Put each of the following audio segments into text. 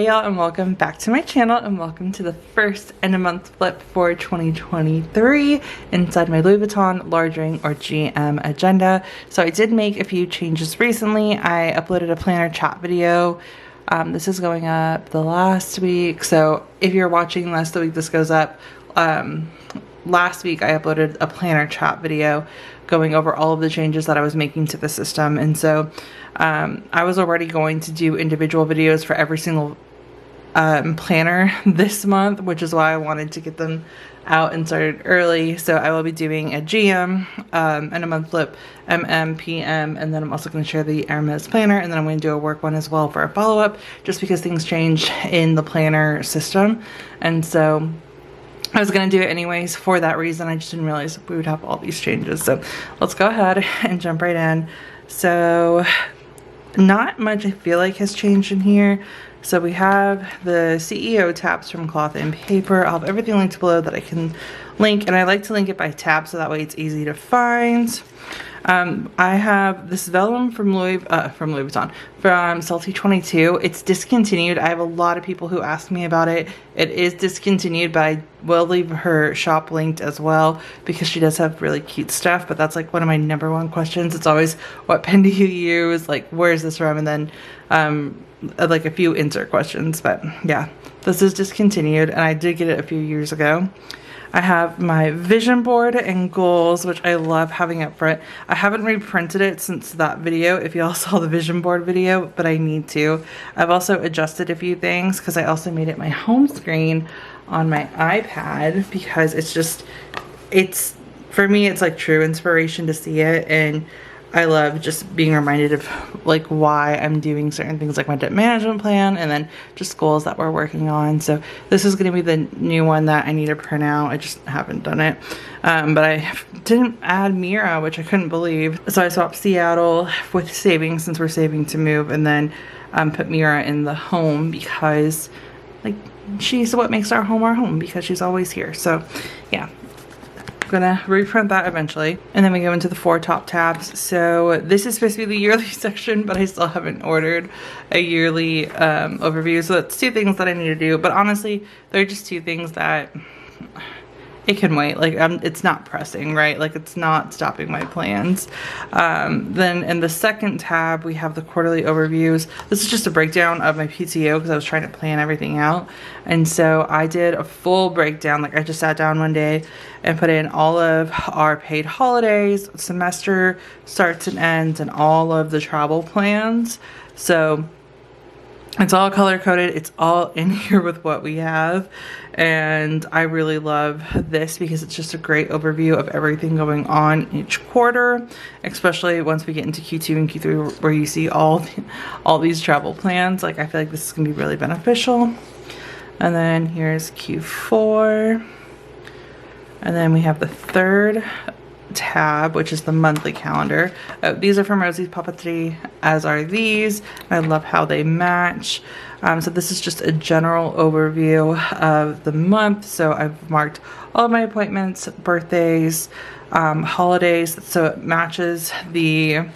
Hey y'all, and welcome back to my channel, and welcome to the first end of month flip for 2023 inside my Louis Vuitton large ring or GM agenda. So I did make a few changes recently. I uploaded a planner chat video. This is going up the last week, so if you're watching last week this goes up. Last week I uploaded a planner chat video going over all of the changes that I was making to the system, and so I was already going to do individual videos for every single planner this month, which is why I wanted to get them out and started early. So I will be doing a GM and a month flip, MM, PM, and then I'm also going to share the Hermes planner, and then I'm going to do a work one as well for a follow-up, just because things change in the planner system. And so I was going to do it anyways for that reason. I just didn't realize we would have all these changes. So let's go ahead and jump right in. So not much I feel like has changed in here. So we have the CEO tabs from Cloth and Paper. I'll have everything linked below that I can link, and I like to link it by tab so that way it's easy to find. I have this vellum from Louis Vuitton from Salty 22. It's discontinued. I have a lot of people who ask me about it. It is discontinued, but I will leave her shop linked as well because she does have really cute stuff. But that's like one of my #1 questions. It's always, what pen do you use? Like, where is this from? And then like a few insert questions. But yeah, this is discontinued, and I did get it a few years ago. I have my vision board and goals, which I love having up front. I haven't reprinted it since that video, if y'all saw the vision board video, but I need to. I've also adjusted a few things because I also made it my home screen on my iPad, because it's for me, it's like true inspiration to see it, and I love just being reminded of like why I'm doing certain things, like my debt management plan, and then just goals that we're working on. So this is going to be the new one that I need to print out. I just haven't done it. But I didn't add Mira, which I couldn't believe. So I swapped Seattle with savings, since we're saving to move, and then put Mira in the home because like she's what makes our home, because she's always here. So yeah. Gonna reprint that eventually, and then we go into the 4 top tabs. So this is supposed to be the yearly section, but I still haven't ordered a yearly overview, so that's 2 things that I need to do. But honestly, they're just 2 things that it can wait. Like it's not pressing, right? Like it's not stopping my plans. Then in the 2nd tab we have the quarterly overviews. This is just a breakdown of my PTO because I was trying to plan everything out, and so I did a full breakdown. Like I just sat down one day and put in all of our paid holidays, semester starts and ends, and all of the travel plans. So it's all color coded. It's all in here with what we have. And I really love this because it's just a great overview of everything going on each quarter, especially once we get into Q2 and Q3 where you see all these travel plans. Like I feel like this is gonna be really beneficial. And then here's Q4. And then we have the 3rd tab, which is the monthly calendar. These are from ROSIE's Papeterie, as are these. I love how they match. So this is just a general overview of the month. So I've marked all of my appointments, birthdays, holidays, so it matches the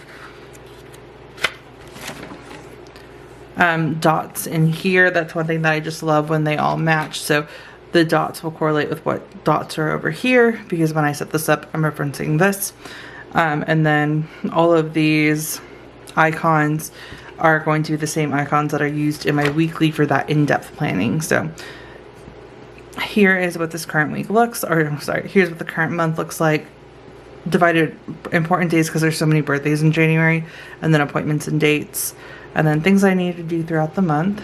dots in here. That's one thing that I just love, when they all match. So the dots will correlate with what dots are over here, because when I set this up, I'm referencing this. And then all of these icons are going to be the same icons that are used in my weekly for that in-depth planning. So here is what this current week looks, or sorry, here's what the current month looks like. Divided important days because there's so many birthdays in January, and then appointments and dates, and then things I need to do throughout the month.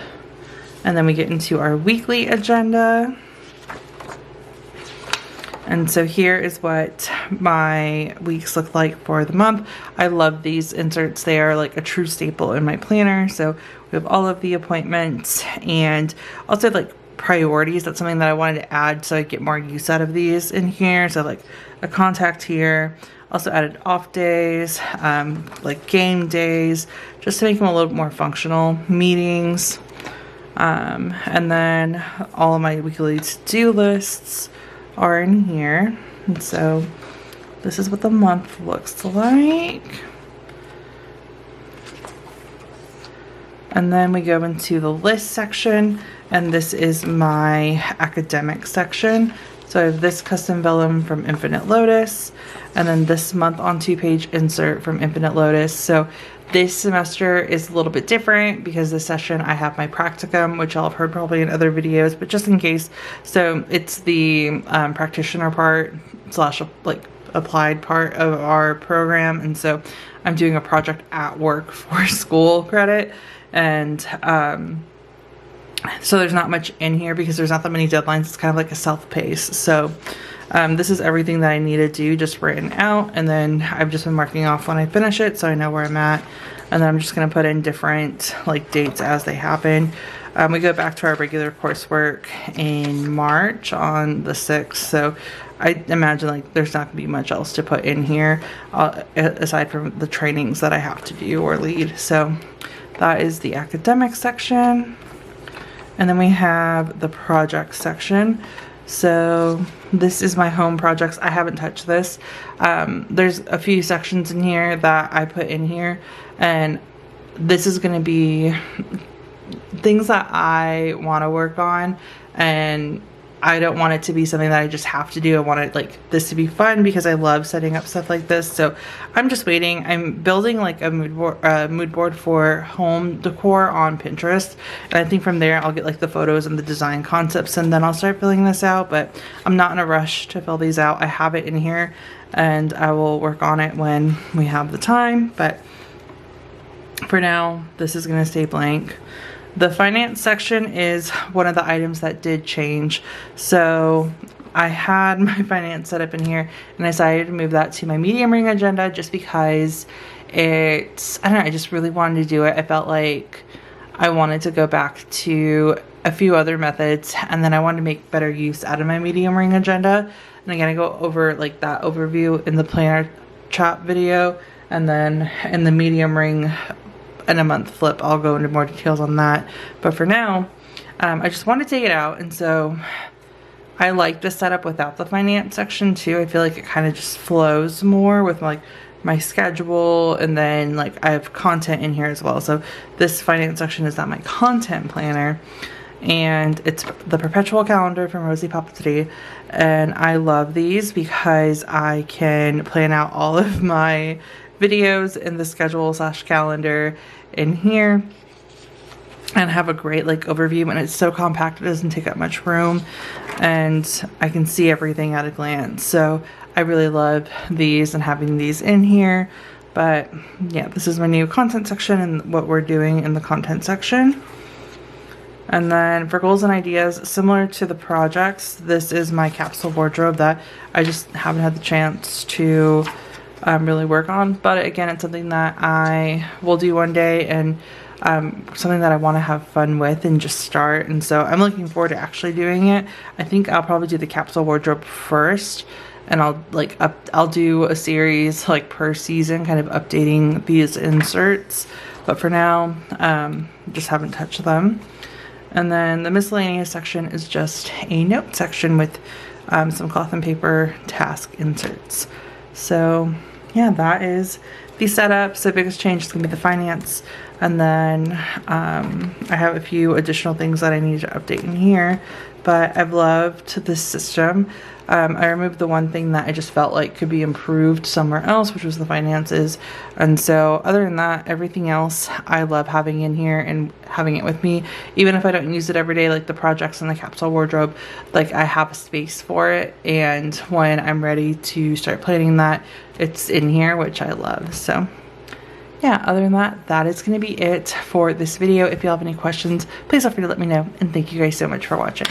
And then we get into our weekly agenda. And so here is what my weeks look like for the month. I love these inserts. They are like a true staple in my planner. So we have all of the appointments, and also like priorities. That's something that I wanted to add so I get more use out of these in here. So like a contact here. Also added off days, like game days, just to make them a little more functional. Meetings. And then all of my weekly to-do lists are in here. And so this is what the month looks like. And then we go into the list section, and this is my academic section. So I have this custom vellum from Infinite Lotus, and then this month on 2-page insert from Infinite Lotus. So this semester is a little bit different because this session I have my practicum, which I'll have heard probably in other videos, but just in case. So it's the practitioner part slash like applied part of our program, and so I'm doing a project at work for school credit. And so there's not much in here because there's not that many deadlines. It's kind of like a self-pace. So this is everything that I need to do just written out, and then I've just been marking off when I finish it so I know where I'm at. And then I'm just going to put in different like dates as they happen. We go back to our regular coursework in March on the 6th, so I imagine like there's not going to be much else to put in here aside from the trainings that I have to do or lead. So that is the academic section. And then we have the project section. So this is my home projects. I haven't touched this. There's a few sections in here that I put in here, and this is going to be things that I want to work on, and I don't want it to be something that I just have to do. I want it like this to be fun because I love setting up stuff like this. So I'm just waiting. I'm building like a mood board for home decor on Pinterest, and I think from there I'll get like the photos and the design concepts, and then I'll start filling this out. But I'm not in a rush to fill these out. I have it in here, and I will work on it when we have the time. But for now, this is going to stay blank. The finance section is one of the items that did change. So I had my finance set up in here, and I decided to move that to my medium ring agenda just because I don't know, I just really wanted to do it. I felt like I wanted to go back to a few other methods, and then I wanted to make better use out of my medium ring agenda. And again, I go over like that overview in the planner chat video, and then in the medium ring in a month flip I'll go into more details on that. But for now, I just want to take it out, and so I like the setup without the finance section too. I feel like it kind of just flows more with like my schedule, and then like I have content in here as well. So this finance section is not my content planner, and it's the perpetual calendar from ROSIE PAPETERIE, and I love these because I can plan out all of my videos in the schedule slash calendar in here and have a great like overview, and it's so compact it doesn't take up much room, and I can see everything at a glance. So I really love these and having these in here. But yeah, this is my new content section and what we're doing in the content section. And then for goals and ideas, similar to the projects, this is my capsule wardrobe that I just haven't had the chance to really work on. But again, it's something that I will do one day, and something that I want to have fun with and just start. And so I'm looking forward to actually doing it. I think I'll probably do the capsule wardrobe first, and I'll do a series like per season, kind of updating these inserts. But for now, just haven't touched them. And then the miscellaneous section is just a note section with some cloth and paper task inserts. So yeah, that is the setup. So biggest change is going to be the finance. And then I have a few additional things that I need to update in here. But I've loved this system. I removed the one thing that I just felt like could be improved somewhere else, which was the finances. And so other than that, everything else I love having in here and having it with me. Even if I don't use it every day, like the projects and the capsule wardrobe, like I have a space for it. And when I'm ready to start planning that, it's in here, which I love. So yeah, other than that, that is going to be it for this video. If you have any questions, please feel free to let me know. And thank you guys so much for watching.